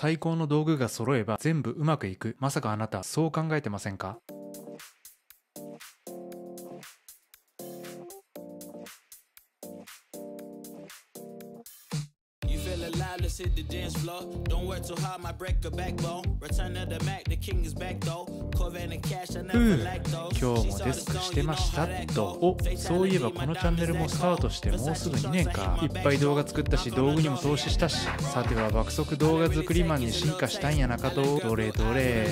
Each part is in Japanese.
最高の道具が揃えば全部うまくいく。まさかあなたそう考えてませんか？今日もデスクしてましたと。そういえばこのチャンネルもスタートしてもうすぐ2年か。いっぱい動画作ったし動具にも投資したし、さては爆速動画作りマンに進化したんやなかと。どれどれ。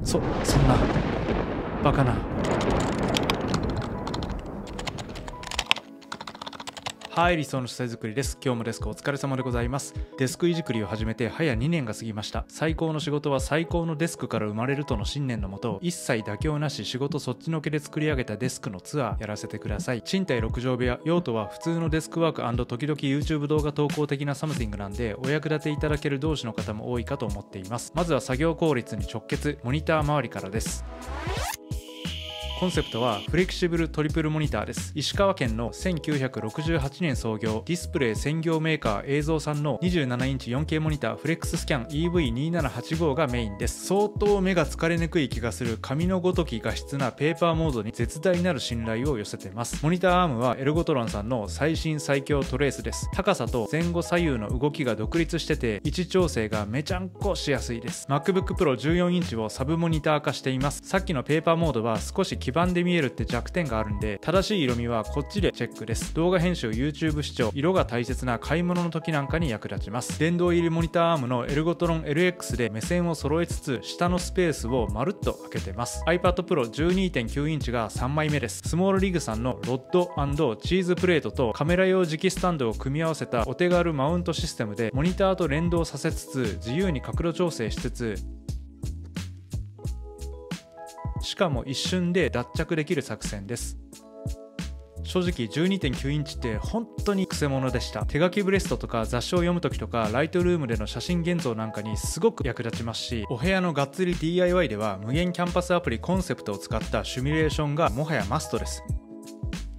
そんなバカな。はい、理想の書斎作りです。今日もデスクお疲れ様でございます。デスクいじくりを始めて早2年が過ぎました。最高の仕事は最高のデスクから生まれるとの信念のもと、一切妥協なし仕事そっちのけで作り上げたデスクのツアーやらせてください。賃貸6畳部屋、用途は普通のデスクワーク&時々 YouTube 動画投稿的なサムティングなんで、お役立ていただける同士の方も多いかと思っています。まずは作業効率に直結、モニター周りからです。コンセプトはフレキシブルトリプルモニターです。石川県の1968年創業、ディスプレイ専業メーカー映像さんの27インチ 4K モニターフレックススキャン EV2785 がメインです。相当目が疲れにくい気がする紙のごとき画質なペーパーモードに絶大なる信頼を寄せています。モニターアームはエルゴトロンさんの最新最強トレースです。高さと前後左右の動きが独立してて位置調整がめちゃんこしやすいです。 MacBook Pro 14インチをサブモニター化しています。さっきのペーパーモードは少し黄ばんで見えるって弱点があるんで、正しい色味はこっちでチェックです。動画編集 YouTube 視聴、色が大切な買い物の時なんかに役立ちます。電動入りモニターアームのエルゴトロン LX で目線を揃えつつ下のスペースをまるっと開けてます。 iPad Pro 12.9 インチが3枚目です。スモールリグさんのロッド&チーズプレートとカメラ用磁気スタンドを組み合わせたお手軽マウントシステムでモニターと連動させつつ自由に角度調整しつつ、しかも一瞬で脱着できる作戦です。正直 12.9 インチって本当にクセモノでした。手書きブレストとか雑誌を読む時とかライトルームでの写真現像なんかにすごく役立ちますし、お部屋のがっつり DIY では無限キャンパスアプリコンセプトを使ったシミュレーションがもはやマストです。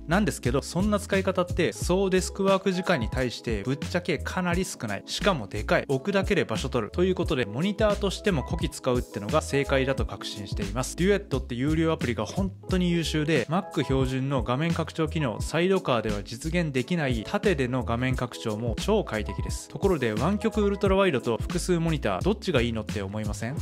なんですけど、そんな使い方って総デスクワーク時間に対してぶっちゃけかなり少ない。しかもでかい。置くだけで場所取るということで、モニターとしてもこき使うってのが正解だと確信しています。デュエットって有料アプリが本当に優秀で、 Mac 標準の画面拡張機能、サイドカーでは実現できない縦での画面拡張も超快適です。ところで湾曲ウルトラワイドと複数モニターどっちがいいのって思いません？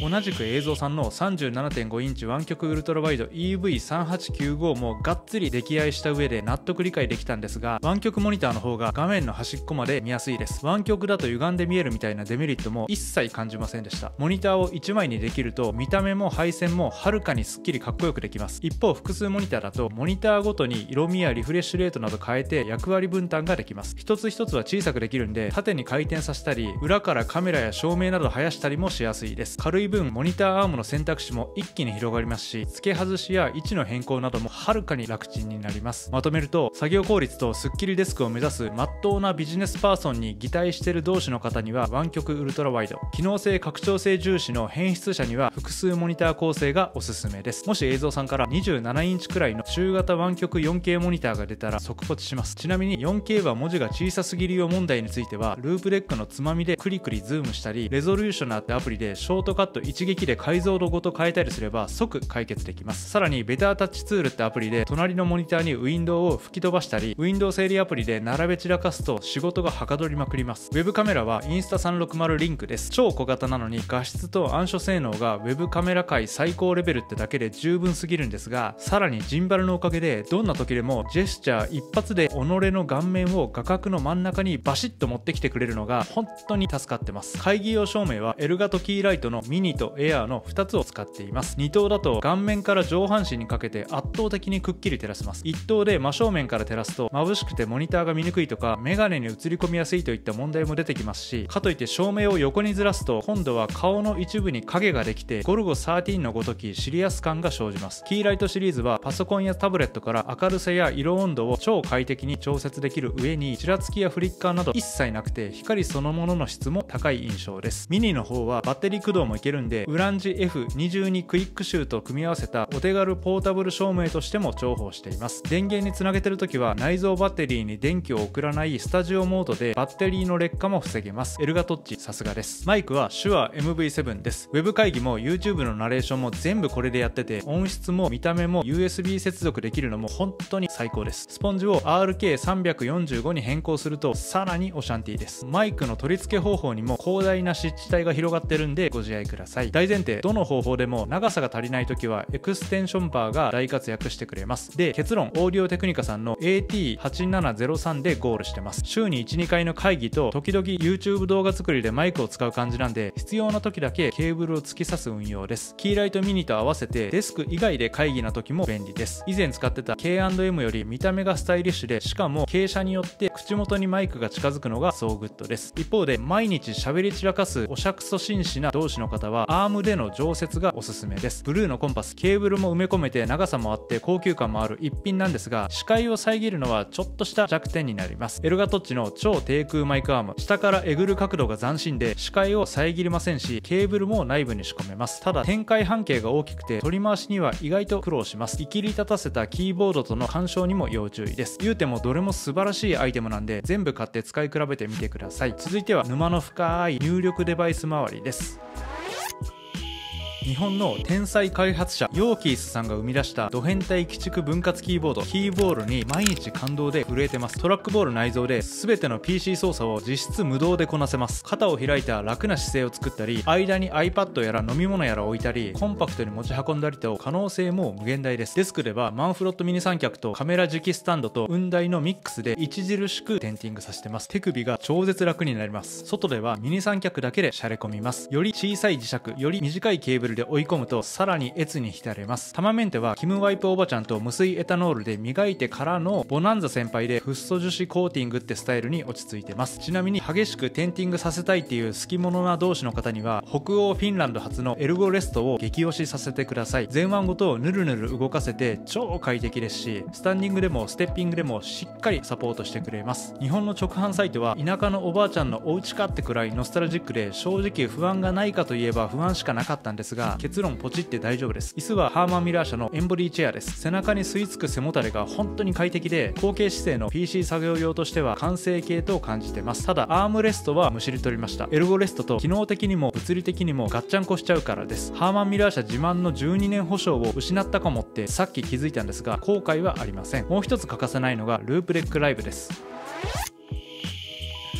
同じく映像さんの 37.5 インチ湾曲ウルトラワイド EV3895 もがっつり溺愛した上で納得理解できたんですが、湾曲モニターの方が画面の端っこまで見やすいです。湾曲だと歪んで見えるみたいなデメリットも一切感じませんでした。モニターを1枚にできると見た目も配線もはるかにスッキリかっこよくできます。一方複数モニターだとモニターごとに色味やリフレッシュレートなど変えて役割分担ができます。一つ一つは小さくできるんで縦に回転させたり裏からカメラや照明など生やしたりもしやすいです。軽い分モニターアームの選択肢も一気に広がりますし、付け外しや位置の変更などもはるかに楽ちんになります。まとめると、作業効率とスッキリデスクを目指す真っ当なビジネスパーソンに擬態している同士の方には湾曲ウルトラワイド、機能性拡張性重視の変質者には複数モニター構成がおすすめです。もし映像さんから27インチくらいの中型湾曲 4K モニターが出たら即ポチします。ちなみに 4K は文字が小さすぎるよ問題については、ループデックのつまみでクリクリズームしたり、レゾリューショナーってアプリでショートカット一撃で解像度ごと変えたりすれば即解決できます。さらにベタータッチツールってアプリで隣のモニターにウィンドウを吹き飛ばしたり、ウィンドウ整理アプリで並べ散らかすと仕事がはかどりまくります。ウェブカメラはインスタ360リンクです。超小型なのに画質と暗所性能がウェブカメラ界最高レベルってだけで十分すぎるんですが、さらにジンバルのおかげでどんな時でもジェスチャー一発で己の顔面を画角の真ん中にバシッと持ってきてくれるのが本当に助かってます。会議用照明はエルガトキーライトのミニとエアーの2つを使っています。2灯だと顔面から上半身にかけて圧倒的にくっきり照らせます。1灯で真正面から照らすと眩しくてモニターが見にくいとかメガネに映り込みやすいといった問題も出てきますし、かといって照明を横にずらすと今度は顔の一部に影ができてゴルゴ13のごときシリアス感が生じます。キーライトシリーズはパソコンやタブレットから明るさや色温度を超快適に調節できる上にちらつきやフリッカーなど一切なくて光そのものの質も高い印象です。ミニの方はバッテリー駆動もいけるるんで、ウランジ F22 クイックシューと組み合わせたお手軽ポータブル照明としても重宝しています。電源につなげてるときは内蔵バッテリーに電気を送らないスタジオモードでバッテリーの劣化も防げます。エルガトッチさすがです。マイクは手話 MV7 です。ウェブ会議も YouTube のナレーションも全部これでやってて、音質も見た目も USB 接続できるのも本当に最高です。スポンジを RK345 に変更するとさらにオシャンティーです。マイクの取り付け方法にも広大な湿地帯が広がってるんでご自愛ください。大前提、どの方法でも長さが足りないときはエクステンションバーが大活躍してくれます。で、結論、オーディオテクニカさんの AT8703 でゴールしてます。週に 1,2 回の会議と時々 YouTube 動画作りでマイクを使う感じなんで、必要な時だけケーブルを突き刺す運用です。キーライトミニと合わせてデスク以外で会議の時も便利です。以前使ってた K&M より見た目がスタイリッシュで、しかも傾斜によって口元にマイクが近づくのがソーグッドです。一方で毎日喋り散らかすおしゃくそ紳士な同士の方はアームでの常設がおすすめです。ブルーのコンパス、ケーブルも埋め込めて長さもあって高級感もある一品なんですが、視界を遮るのはちょっとした弱点になります。エルガトッチの超低空マイクアーム、下からえぐる角度が斬新で視界を遮りませんし、ケーブルも内部に仕込めます。ただ展開半径が大きくて取り回しには意外と苦労します。いきり立たせたキーボードとの干渉にも要注意です。言うてもどれも素晴らしいアイテムなんで全部買って使い比べてみてください。続いては沼の深い入力デバイス周りです。日本の天才開発者ヨーキースさんが生み出したド変態鬼畜分割キーボード、キーボールに毎日感動で震えてます。トラックボール内蔵で全ての PC 操作を実質無動でこなせます。肩を開いた楽な姿勢を作ったり、間に iPad やら飲み物やら置いたり、コンパクトに持ち運んだりと可能性も無限大です。デスクではマンフロットミニ三脚とカメラ磁気スタンドと雲台のミックスで著しくテンティングさせてます。手首が超絶楽になります。外ではミニ三脚だけでシャレ込みます。より小さい磁石、より短いケーブルで追い込むとさらに越に浸れます。玉メンテはキムワイプおばちゃんと無水エタノールで磨いてからのボナンザ先輩でフッ素樹脂コーティングってスタイルに落ち着いてます。ちなみに激しくテンティングさせたいっていう好き者な同士の方には北欧フィンランド発のエルゴレストを激推しさせてください。前腕ごとぬるぬる動かせて超快適ですし、スタンディングでもステッピングでもしっかりサポートしてくれます。日本の直販サイトは田舎のおばあちゃんのお家かってくらいノスタルジックで、正直不安がないかといえば不安しかなかったんですが、結論ポチって大丈夫です。椅子はハーマンミラー社のエンボディチェアです。背中に吸い付く背もたれが本当に快適で、後傾姿勢の PC 作業用としては完成形と感じてます。ただアームレストはむしり取りました。エルゴレストと機能的にも物理的にもガッチャンコしちゃうからです。ハーマンミラー社自慢の12年保証を失ったかもってさっき気づいたんですが、後悔はありません。もう一つ欠かせないのがループレックライブです。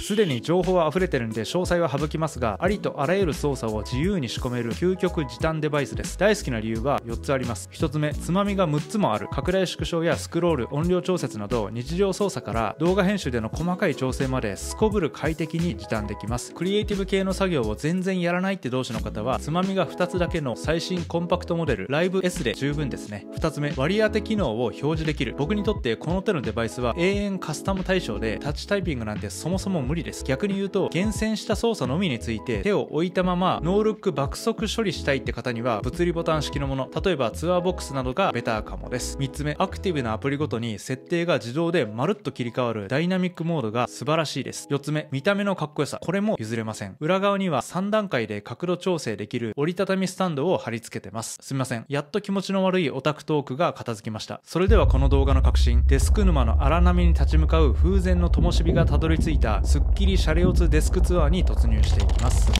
すでに情報は溢れてるんで詳細は省きますが、ありとあらゆる操作を自由に仕込める究極時短デバイスです。大好きな理由は4つあります。1つ目、つまみが6つもある。拡大縮小やスクロール、音量調節など日常操作から動画編集での細かい調整まですこぶる快適に時短できます。クリエイティブ系の作業を全然やらないって同士の方はつまみが2つだけの最新コンパクトモデルライブ S で十分ですね。2つ目、割り当て機能を表示できる。僕にとってこの手のデバイスは永遠カスタム対象で、タッチタイピングなんてそもそも無理です。逆に言うと厳選した操作のみについて手を置いたままノールック爆速処理したいって方には物理ボタン式のもの、例えばツアーボックスなどがベターかもです。3つ目、アクティブなアプリごとに設定が自動でまるっと切り替わるダイナミックモードが素晴らしいです。4つ目、見た目のかっこよさ、これも譲れません。裏側には3段階で角度調整できる折りたたみスタンドを貼り付けてます。すみません、やっと気持ちの悪いオタクトークが片付きました。それではこの動画の核心、デスク沼の荒波に立ち向かう風前の灯火がたどり着いたスッキリシャレオツデスクツアーに突入していきます。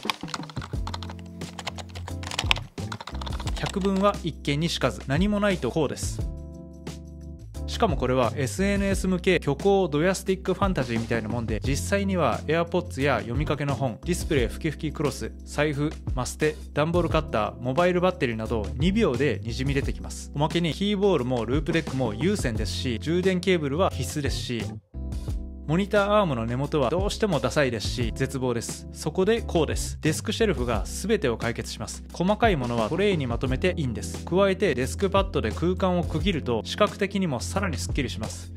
百聞は一見にしかず、何もないとこうです。しかもこれは SNS 向け虚構ドヤスティックファンタジーみたいなもんで、実際には AirPods や読みかけの本、ディスプレイふきふきクロス、財布、マステ、段ボールカッター、モバイルバッテリーなど2秒でにじみ出てきます。おまけにキーボールもループデックも有線ですし、充電ケーブルは必須ですし、モニターアームの根元はどうしてもダサいですし絶望です。そこでこうです。デスクシェルフが全てを解決します。細かいものはトレイにまとめていいんです。加えてデスクパッドで空間を区切ると視覚的にもさらにスッキリします。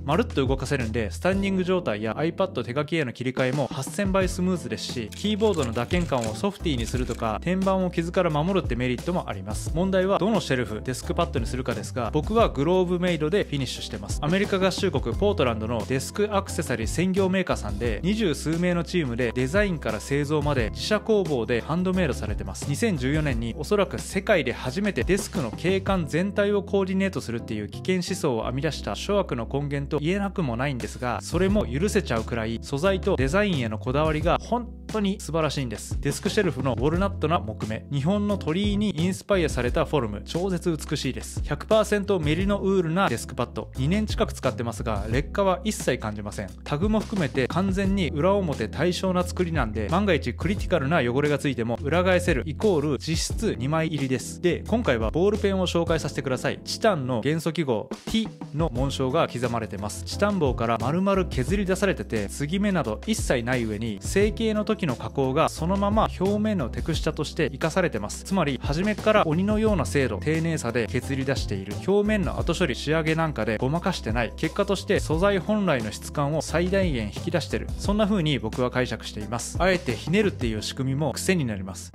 まるっと動かせるんで、スタンディング状態や iPad 手書きへの切り替えも8000倍スムーズですし、キーボードの打鍵感をソフティーにするとか、天板を傷から守るってメリットもあります。問題はどのシェルフ、デスクパッドにするかですが、僕はグローブメイドでフィニッシュしてます。アメリカ合衆国ポートランドのデスクアクセサリー専業メーカーさんで、20数名のチームでデザインから製造まで自社工房でハンドメイドされてます。2014年におそらく世界で初めてデスクの景観全体をコーディネートするっていう危険思想を編み出した諸悪の根源と言えなくもないんですが、それも許せちゃうくらい素材とデザインへのこだわりが本当に素晴らしいんです。デスクシェルフのウォルナットな木目、日本の鳥居にインスパイアされたフォルム、超絶美しいです。 100% メリノウールなデスクパッド、2年近く使ってますが劣化は一切感じません。タグも含めて完全に裏表対称な作りなんで、万が一クリティカルな汚れがついても裏返せるイコール実質2枚入りです。で、今回はボールペンを紹介させてください。チタンの元素記号 T の紋章が刻まれてます。チタン棒から丸々削り出されてて、継ぎ目など一切ない上に成形の時の加工がそのまま表面のテクスチャとして生かされてます。つまり初めから鬼のような精度丁寧さで削り出している。表面の後処理仕上げなんかでごまかしてない。結果として素材本来の質感を最大限引き出してる。そんな風に僕は解釈しています。あえてひねるっていう仕組みも癖になります。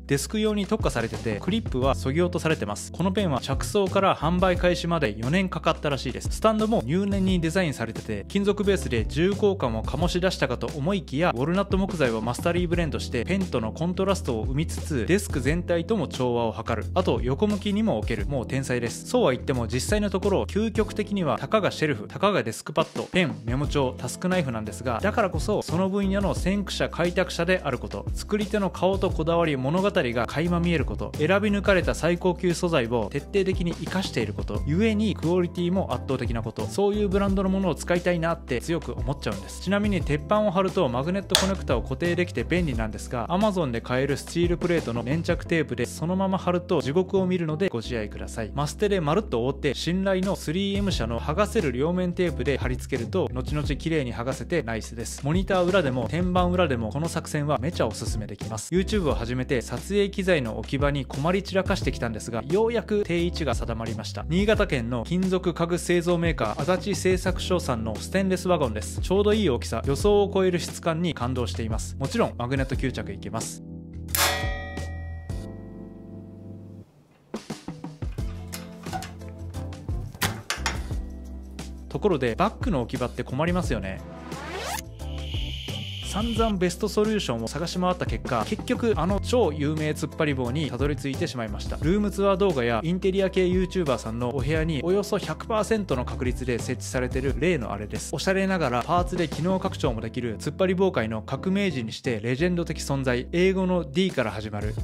デスク用に特化されてて、クリップは削ぎ落とされてます。このペンは着想から販売開始まで4年かかったらしいです。スタンドも入念にデザインされてて、金属ベースで重厚感を醸し出したかと思いきや、ウォルナット木材をマスタリーブレンドしてペンとのコントラストを生みつつ、デスク全体とも調和を図る。あと横向きにも置ける。もう天才です。そうは言っても実際のところ、究極的にはたかがシェルフ、たかがデスクパッド、ペン、メモ帳、タスクナイフなんですが、だからこそその分野の先駆者開拓者であること、作り手の顔とこだわり、物語が垣間見えること、選び抜かれた最高級素材を徹底的に生かしていること、ゆえにクオリティも圧倒的なこと、そういうブランドのものを使いたいなって強く思っちゃうんです。ちなみに鉄板を貼るとマグネットコネクタを固定できて便利なんですが、 Amazon で買えるスチールプレートの粘着テープでそのまま貼ると地獄を見るのでご自愛ください。マステでまるっと覆って信頼の 3M 社の剥がせる両面テープで貼り付けると後々綺麗に剥がせてナイスです。モニター裏でも天板裏でもこの作戦はめちゃおすすめできます。 YouTube を始めて撮影機材の置き場に困り散らかしてきたんですが、ようやく定位置が定まりました。新潟県の金属家具製造メーカー足立製作所さんのステンレスワゴンです。ちょうどいい大きさ、予想を超える質感に感動しています。もちろんマグネット吸着いけます。ところでバッグの置き場って困りますよね。散々ベストソリューションを探し回った結果、結局あの超有名突っ張り棒にたどり着いてしまいました。ルームツアー動画やインテリア系 YouTuber さんのお部屋におよそ 100% の確率で設置されている例のあれです。おしゃれながらパーツで機能拡張もできる突っ張り棒界の革命児にしてレジェンド的存在、英語の D から始まる、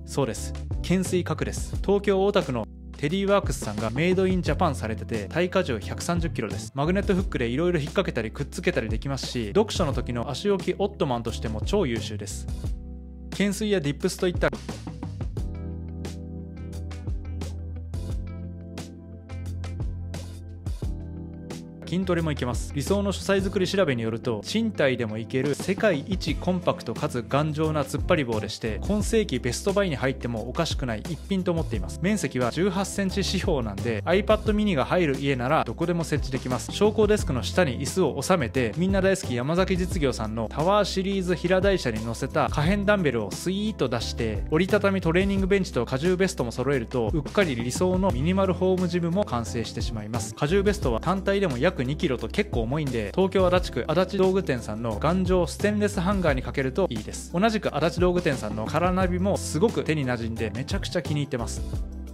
そうです、懸垂角です。東京大田区のテディワークスさんがメイドインジャパンされてて、耐荷重130キロです。マグネットフックでいろいろ引っ掛けたりくっつけたりできますし、読書の時の足置きオットマンとしても超優秀です。懸垂やディップスといった筋トレもいけます。理想の書斎作り調べによると、賃貸でもいける世界一コンパクトかつ頑丈な突っ張り棒でして、今世紀ベストバイに入ってもおかしくない一品と思っています。面積は18センチ四方なんで iPad mini が入る家ならどこでも設置できます。昇降デスクの下に椅子を収めて、みんな大好き山崎実業さんのタワーシリーズ平台車に乗せた可変ダンベルをスイーッと出して、折りたたみトレーニングベンチと荷重ベストも揃えると、うっかり理想のミニマルホームジムも完成してしまいます。荷重ベストは単体でも約2キロと結構重いんで、東京足立区足立道具店さんの頑丈ステンレスハンガーにかけるといいです。同じく足立道具店さんのカラナビもすごく手に馴染んでめちゃくちゃ気に入ってます。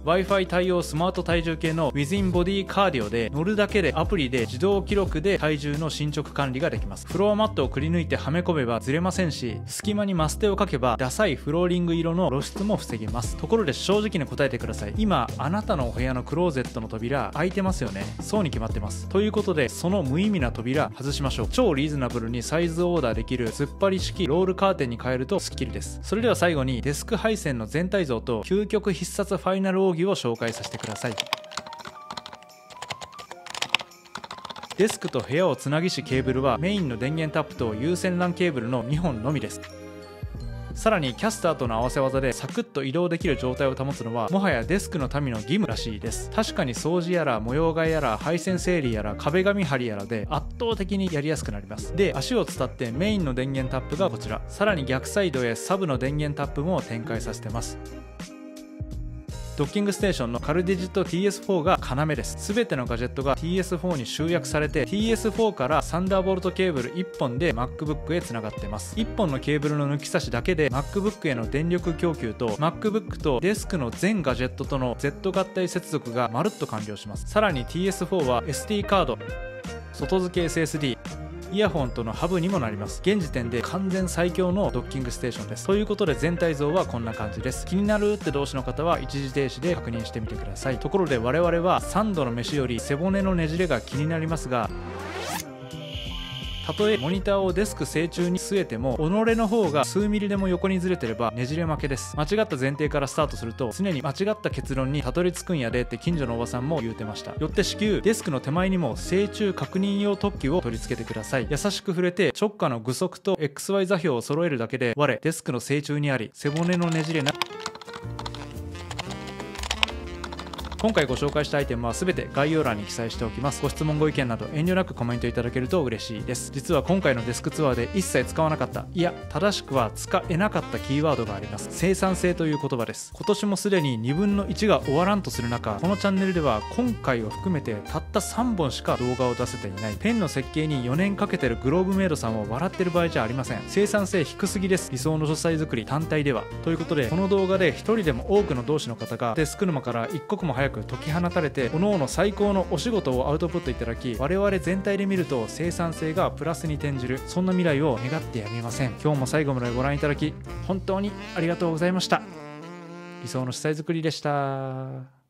Wi-Fi 対応スマート体重計の Within Body Cardio で、乗るだけでアプリで自動記録で体重の進捗管理ができます。フロアマットをくり抜いてはめ込めばずれませんし、隙間にマステをかけばダサいフローリング色の露出も防げます。ところで正直に答えてください。今あなたのお部屋のクローゼットの扉開いてますよね。そうに決まってます。ということで、その無意味な扉外しましょう。超リーズナブルにサイズオーダーできる突っ張り式ロールカーテンに変えるとスッキリです。それでは最後にデスク配線の全体像と究極必殺ファイナル奥義を紹介させてください。デスクと部屋をつなぎしケーブルはメインの電源タップと有線 LAN ケーブルの2本のみです。さらにキャスターとの合わせ技でサクッと移動できる状態を保つのはもはやデスクの民の義務らしいです。確かに掃除やら模様替えやら配線整理やら壁紙張りやらで圧倒的にやりやすくなります。で、足を伝ってメインの電源タップがこちら。さらに逆サイドへサブの電源タップも展開させてます。ドッキングステーションのカルディジット TS4 が要です。全てのガジェットが TS4 に集約されて TS4 からサンダーボルトケーブル1本で MacBook へつながっています。1本のケーブルの抜き差しだけで MacBook への電力供給と MacBook とデスクの全ガジェットとの Z 合体接続がまるっと完了します。さらに TS4 は SD カード、外付け SSD、イヤホンとのハブにもなります。現時点で完全最強のドッキングステーションです。ということで全体像はこんな感じです。気になるって同士の方は一時停止で確認してみてください。ところで我々は3度の飯より背骨のねじれが気になりますが、たとえモニターをデスク正中に据えても己の方が数ミリでも横にずれてればねじれ負けです。間違った前提からスタートすると常に間違った結論にたどり着くんやでって近所のおばさんも言うてました。よって至急デスクの手前にも正中確認用特急を取り付けてください。優しく触れて直下の具足と XY 座標を揃えるだけで我デスクの正中にあり背骨のねじれな。今回ご紹介したアイテムは全て概要欄に記載しておきます。ご質問ご意見など遠慮なくコメントいただけると嬉しいです。実は今回のデスクツアーで一切使わなかった、いや正しくは使えなかったキーワードがあります。生産性という言葉です。今年もすでに2分の1が終わらんとする中、このチャンネルでは今回を含めてたった3本しか動画を出せていない。ペンの設計に4年かけてるグローブメイドさんを笑ってる場合じゃありません。生産性低すぎです。理想の書斎作り単体では。ということでこの動画で一人でも多くの同志の方がデスク沼から一刻も早く解き放たれて各々最高のお仕事をアウトプットいただき、我々全体で見ると生産性がプラスに転じる、そんな未来を願ってやみません。今日も最後までご覧いただき本当にありがとうございました。理想の書斎作りでした。